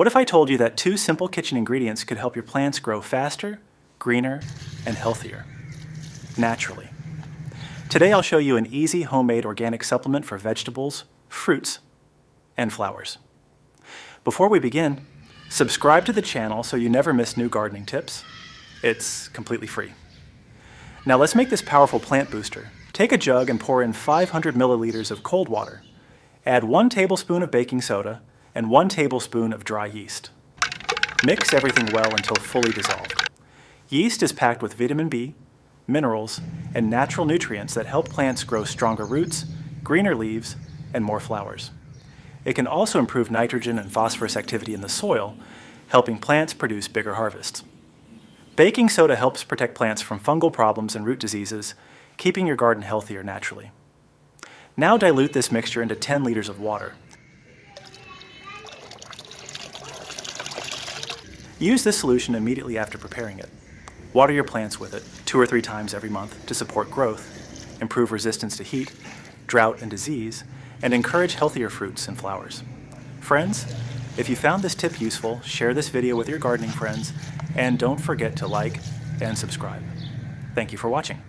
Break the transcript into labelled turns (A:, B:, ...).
A: What if I told you that 2 simple kitchen ingredients could help your plants grow faster, greener, and healthier, naturally? Today I'll show you an easy homemade organic supplement for vegetables, fruits, and flowers. Before we begin, subscribe to the channel so you never miss new gardening tips. It's completely free. Now let's make this powerful plant booster. Take a jug and pour in 500 milliliters of cold water. Add 1 tablespoon of baking soda and 1 tablespoon of dry yeast. Mix everything well until fully dissolved. Yeast is packed with vitamin B, minerals, and natural nutrients that help plants grow stronger roots, greener leaves, and more flowers. It can also improve nitrogen and phosphorus activity in the soil, helping plants produce bigger harvests. Baking soda helps protect plants from fungal problems and root diseases, keeping your garden healthier naturally. Now dilute this mixture into 10 liters of water. Use this solution immediately after preparing it. Water your plants with it 2 or 3 times every month to support growth, improve resistance to heat, drought, and disease, and encourage healthier fruits and flowers. Friends, if you found this tip useful, share this video with your gardening friends, and don't forget to like and subscribe. Thank you for watching.